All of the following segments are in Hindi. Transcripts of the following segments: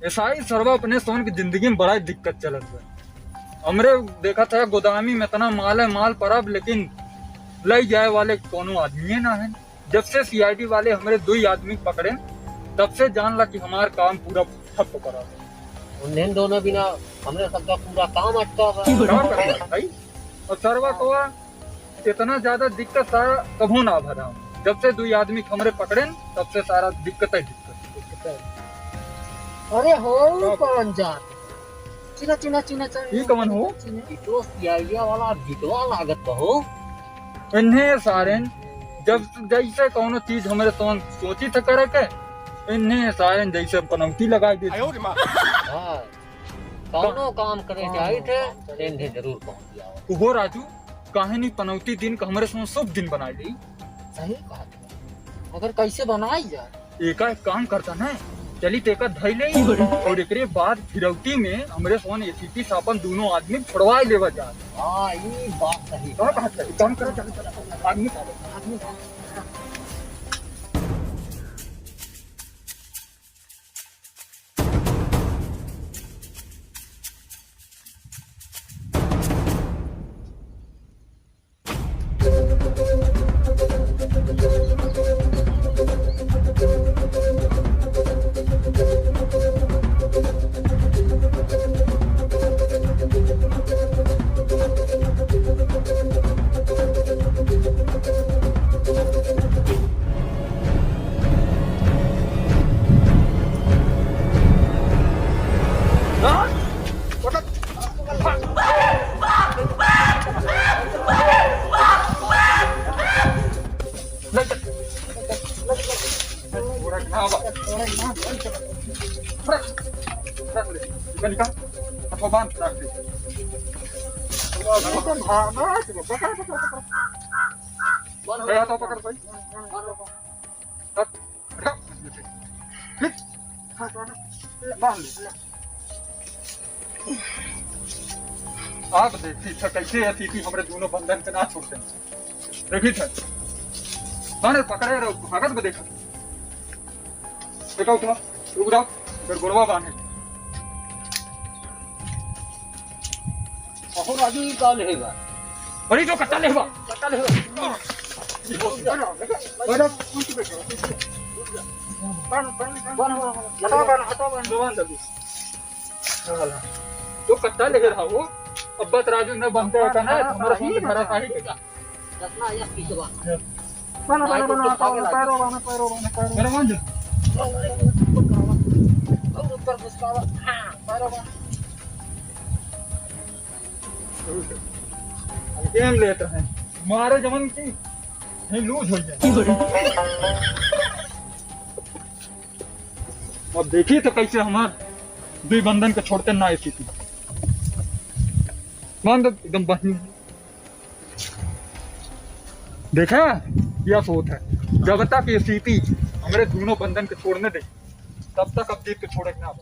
ईसाई सर्वा अपने सोन की जिंदगी में बड़ा ही दिक्कत चलत है। हमरे देखा था गोदामी में इतना माल है, माल परब, लेकिन लई जाए वाले कोनो आदमी ना है। जब से सीआईडी वाले हमारे 2 आदमी पकड़े, तब से जान ला कि हमारा काम पूरा ठप करा। उन्हें दोनों बिना हमने सबका पूरा काम अटका हुआ है। क्या करें भाई? और सर्वा को इतना ज्यादा दिक्कत सारा कभू ना भरा। जब से 2 आदमी हमारे पकड़े, तब से सारा दिक्कत है। अरे हो कौन जान चिना चिना चिना ये कौन हो? तो सीआईडी वाला बिटवा लागत हो। इन्हें सारे जब जैसे कोनो चीज हमारे सोची था करे के, इन्हें सारे जैसे पनौती लगा दी। कौनो काम करे जाए थे इन्हें जरूर पहुंच गया वो राजू काहे नहीं पनौती दिन का हमारे सोच शुभ दिन बनाई दी। सही कहा अगर कैसे बनाई जाए। एक काम करता ना, चली तेका धई ले और एकरे बाद फिरौती में हमरे सोन एसीपी सापन दोनों आदमी छुड़वाई लेवा जा। हां ये बात सही तो कहा था काम करो, चलो आदमी आदमी आप देखी कैसे अतिथि हमारे दोनों बंधन के ना छोड़ते हैं। देखी थे मैंने पकड़े रहो भागत में देखा देखा उठा रुक जाओ, इधर गुड़वा बांधे और राजू का लेगा बड़ी जो कट्टा लेवा जो कट्टा लेके रहा वो अब्बत राजू ने बनते होता ना हमारा ही भरा था ही का रत्ना या किसवा मेरा मान जो ऊपर मुस्कावा हां बराबर गेम लेता है मारे जमन की नहीं लूज हो जाए। अब देखिए तो कैसे हमारे 2 बंधन को छोड़ते ना ऐसी थी मान दो एकदम बहनी देखा क्या सोच है। जब तक ये सीपी हमारे दोनों बंधन को छोड़ने दे तब तक अब जीत के छोड़े ना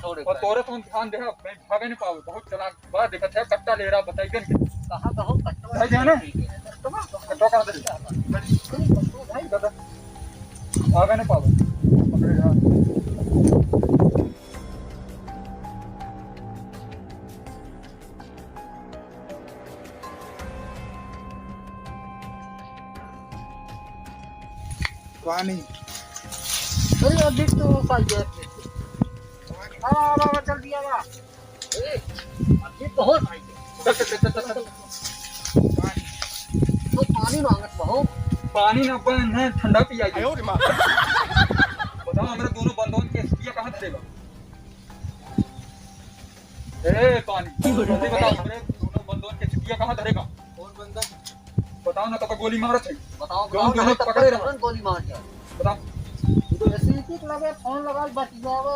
छोड़े। और तोरे तो ध्यान दे मैं भागे नहीं पाऊँ बहुत चला बड़ा देखा था कट्टा ले रहा बताइए कहां कहो कट्टा जाने कट्टा कर दे भाई दादा भागे नहीं पाऊँ पकड़ेगा पानी। अरे अभी तो पाइए बाबा चल दिया बा अभी तो हो तो पानी मांगत बहु पानी ना अपन है ठंडा पिया बताओ हमारे दोनों बंदों के ये कहाँ धरेगा ए पानी जल्दी बताओ हमारे दोनों बंदों के ये कहाँ धरेगा कौन बंदा बताओ ना तो गोली मारत है बताओ दोनों पकड़े रहो गोली मार दिया बताओ तो ऐसे लगे फोन लगा बच जावा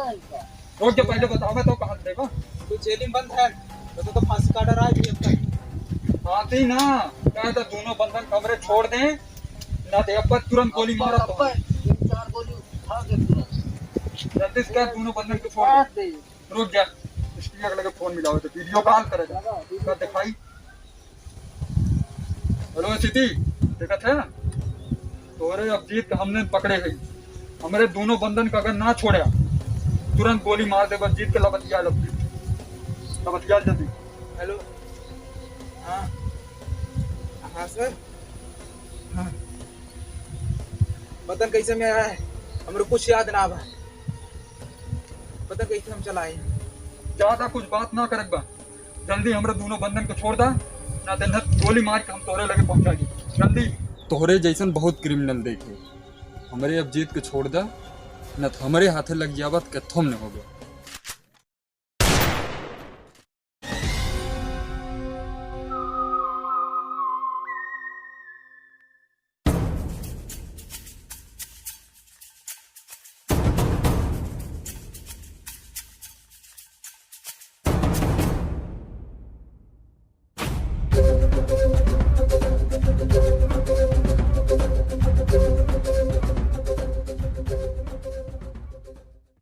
रोक जो पहले बताओ मैं तो कहाँ धरेगा तो जेलिंग बंद है तो फांसी का डर है भी आते ही ना कहे तो दोनों बंधन कमरे छोड़ दें ना तो अब तुरंत गोली मारो तो 4 गोली उठा के तुरंत जल्दी से क्या दोनों बंधन को छोड़ दे रुक जा इसलिए अगले को फोन मिलाओ तो वीडियो कॉल करेगा का दिखाई हेलो सिटी देखा था तोरे अब जीत हमने पकड़े गई हमारे दोनों बंधन का अगर ना छोड़ा तुरंत गोली मार दे, बस जीत के लबतिया जल्दी। हेलो। हाँ हाँ सर। हाँ बतन कैसे में आया है, हमरे कुछ याद ना बा। बतन कैसे हम चलाए। ज्यादा कुछ बात ना करक बा, जल्दी हमरे दोनों बंधन को छोड़ दा, ना तो गोली मार के हम तोहरे लगे पहुंचा दी जल्दी। तोहरे जैसन बहुत क्रिमिनल देखे, हमरे अब जीत के छोड़ दा, न तो हमारे हाथे लग जावत के थम न हो गया।